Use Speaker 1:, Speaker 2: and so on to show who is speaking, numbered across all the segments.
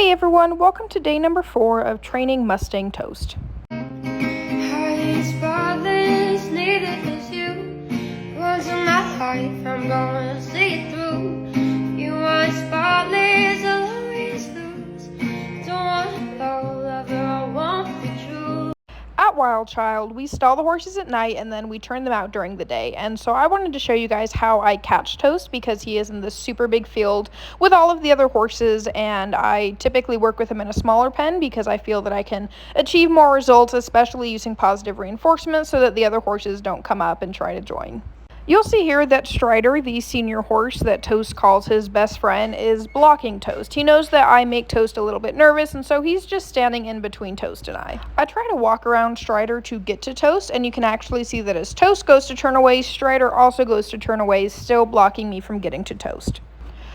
Speaker 1: Hey everyone, welcome to day number 4 of training Mustang Toast.
Speaker 2: Spotless, neither is you. Was in my life, I'm gonna see it through. You are spotless, I'll always lose. Don't want love, lover, I won't be true.
Speaker 1: At Wild Child, we stall the horses at night and then we turn them out during the day. And so I wanted to show you guys how I catch Toast because he is in this super big field with all of the other horses, and I typically work with him in a smaller pen because I feel that I can achieve more results, especially using positive reinforcement so that the other horses don't come up and try to join. You'll see here that Strider, the senior horse that Toast calls his best friend, is blocking Toast. He knows that I make Toast a little bit nervous, and so he's just standing in between Toast and I. I try to walk around Strider to get to Toast, and you can actually see that as Toast goes to turn away, Strider also goes to turn away, still blocking me from getting to Toast.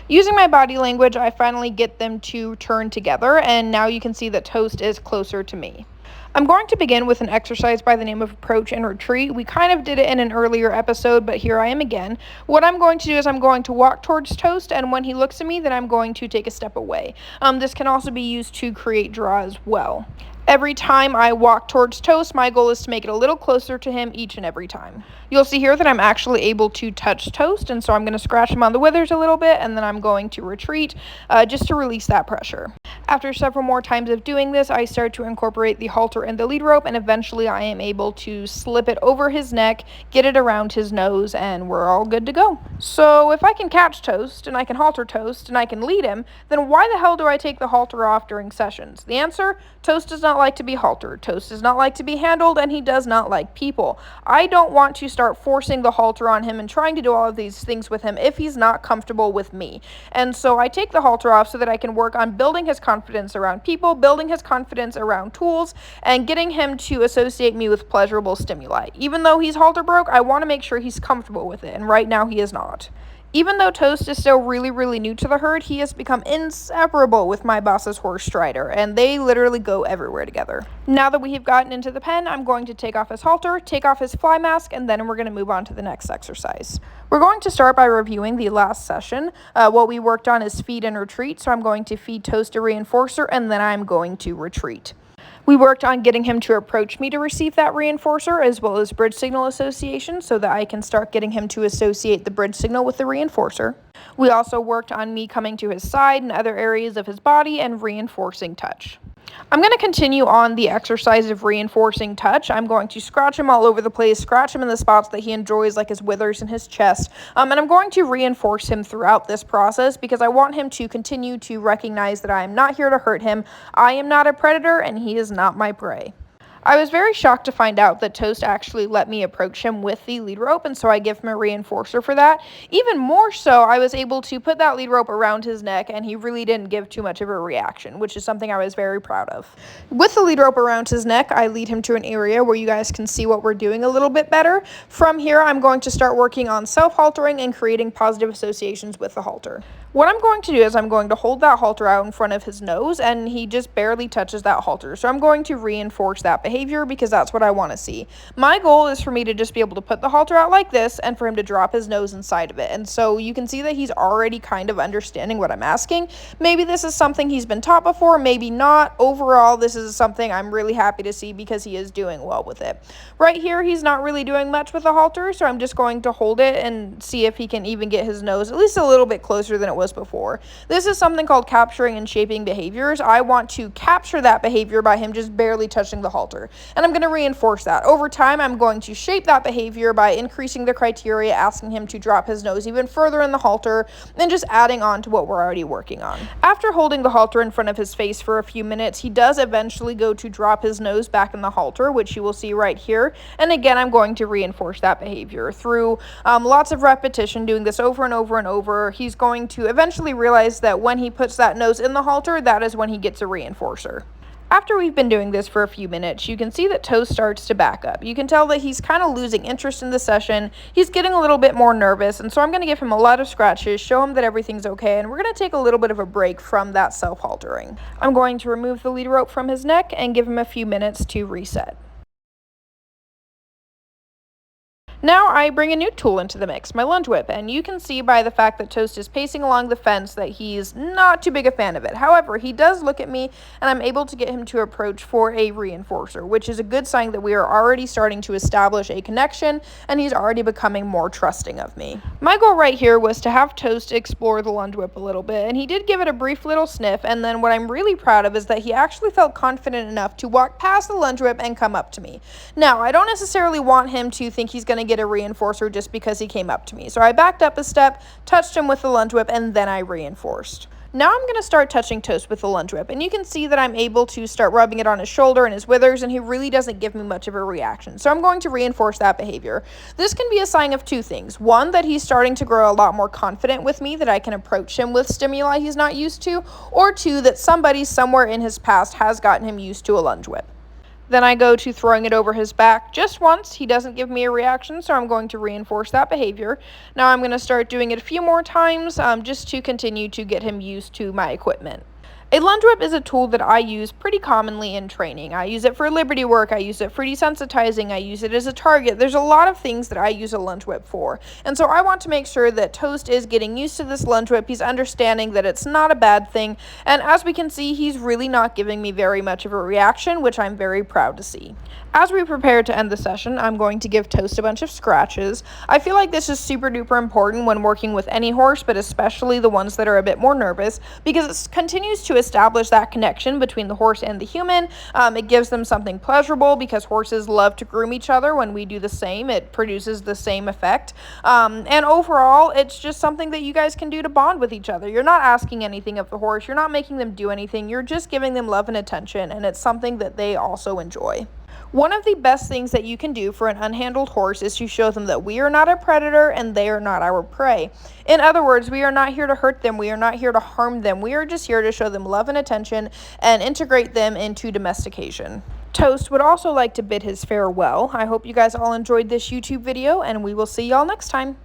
Speaker 1: Using my body language, I finally get them to turn together, and now you can see that Toast is closer to me. I'm going to begin with an exercise by the name of approach and retreat. We kind of did it in an earlier episode, but here I am again. What I'm going to do is I'm going to walk towards Toast, and when he looks at me, then I'm going to take a step away. This can also be used to create draw as well. Every time I walk towards Toast, my goal is to make it a little closer to him each and every time. You'll see here that I'm actually able to touch Toast, and so I'm going to scratch him on the withers a little bit, and then I'm going to retreat just to release that pressure. After several more times of doing this, I start to incorporate the halter and the lead rope, and eventually I am able to slip it over his neck, get it around his nose, and we're all good to go. So if I can catch Toast, and I can halter Toast, and I can lead him, then why the hell do I take the halter off during sessions? The answer: Toast does not like to be haltered, Toast does not like to be handled, and he does not like people. I don't want to start forcing the halter on him and trying to do all of these things with him if he's not comfortable with me. And so I take the halter off so that I can work on building his confidence around people, building his confidence around tools, and getting him to associate me with pleasurable stimuli. Even though he's halter broke, I want to make sure he's comfortable with it, and right now he is not. Even though Toast is still really new to the herd, he has become inseparable with my boss's horse Strider, and they literally go everywhere together. Now that we have gotten into the pen, I'm going to take off his halter, take off his fly mask, and then we're going to move on to the next exercise. We're going to start by reviewing the last session. What we worked on is feed and retreat, so I'm going to feed Toast a reinforcer, and then I'm going to retreat. We worked on getting him to approach me to receive that reinforcer, as well as bridge signal association, so that I can start getting him to associate the bridge signal with the reinforcer. We also worked on me coming to his side and other areas of his body and reinforcing touch. I'm going to continue on the exercise of reinforcing touch. I'm going to scratch him all over the place, scratch him in the spots that he enjoys, like his withers and his chest, and I'm going to reinforce him throughout this process because I want him to continue to recognize that I am not here to hurt him. I am not a predator, and he is not my prey. I was very shocked to find out that Toast actually let me approach him with the lead rope, and so I give him a reinforcer for that. Even more so, I was able to put that lead rope around his neck, and he really didn't give too much of a reaction, which is something I was very proud of. With the lead rope around his neck, I lead him to an area where you guys can see what we're doing a little bit better. From here, I'm going to start working on self-haltering and creating positive associations with the halter. What I'm going to do is I'm going to hold that halter out in front of his nose, and he just barely touches that halter. So I'm going to reinforce that behavior because that's what I want to see. My goal is for me to just be able to put the halter out like this and for him to drop his nose inside of it. And so you can see that he's already kind of understanding what I'm asking. Maybe this is something he's been taught before, maybe not. Overall, this is something I'm really happy to see because he is doing well with it. Right here, he's not really doing much with the halter, so I'm just going to hold it and see if he can even get his nose at least a little bit closer than it was before. This is something called capturing and shaping behaviors. I want to capture that behavior by him just barely touching the halter, and I'm going to reinforce that. Over time, I'm going to shape that behavior by increasing the criteria, asking him to drop his nose even further in the halter, and just adding on to what we're already working on. After holding the halter in front of his face for a few minutes, he does eventually go to drop his nose back in the halter, which you will see right here, and again, I'm going to reinforce that behavior through lots of repetition, doing this over and over and over. He's going to eventually realize that when he puts that nose in the halter, that is when he gets a reinforcer. After we've been doing this for a few minutes, you can see that Toast starts to back up. You can tell that he's kind of losing interest in the session. He's getting a little bit more nervous, and so I'm going to give him a lot of scratches, show him that everything's okay, and we're going to take a little bit of a break from that self-haltering. I'm going to remove the lead rope from his neck and give him a few minutes to reset. Now I bring a new tool into the mix, my lunge whip, and you can see by the fact that Toast is pacing along the fence that he's not too big a fan of it. However, he does look at me, and I'm able to get him to approach for a reinforcer, which is a good sign that we are already starting to establish a connection, and he's already becoming more trusting of me. My goal right here was to have Toast explore the lunge whip a little bit, and he did give it a brief little sniff, and then what I'm really proud of is that he actually felt confident enough to walk past the lunge whip and come up to me. Now, I don't necessarily want him to think he's going to get a reinforcer just because he came up to me. So I backed up a step, touched him with the lunge whip, and then I reinforced. Now I'm going to start touching Toast with the lunge whip, and you can see that I'm able to start rubbing it on his shoulder and his withers, and he really doesn't give me much of a reaction. So I'm going to reinforce that behavior. This can be a sign of two things. One, that he's starting to grow a lot more confident with me, that I can approach him with stimuli he's not used to, or two, that somebody somewhere in his past has gotten him used to a lunge whip. Then I go to throwing it over his back just once. He doesn't give me a reaction, so I'm going to reinforce that behavior. Now I'm going to start doing it a few more times just to continue to get him used to my equipment. A lunge whip is a tool that I use pretty commonly in training. I use it for liberty work, I use it for desensitizing, I use it as a target. There's a lot of things that I use a lunge whip for. And so I want to make sure that Toast is getting used to this lunge whip. He's understanding that it's not a bad thing. And as we can see, he's really not giving me very much of a reaction, which I'm very proud to see. As we prepare to end the session, I'm going to give Toast a bunch of scratches. I feel like this is super duper important when working with any horse, but especially the ones that are a bit more nervous, because it continues to establish that connection between the horse and the human. It gives them something pleasurable because horses love to groom each other. When we do the same, it produces the same effect. And overall, it's just something that you guys can do to bond with each other. You're not asking anything of the horse. You're not making them do anything. You're just giving them love and attention, and it's something that they also enjoy. One of the best things that you can do for an unhandled horse is to show them that we are not a predator and they are not our prey. In other words, we are not here to hurt them. We are not here to harm them. We are just here to show them love and attention and integrate them into domestication. Toast would also like to bid his farewell. I hope you guys all enjoyed this YouTube video, and we will see y'all next time.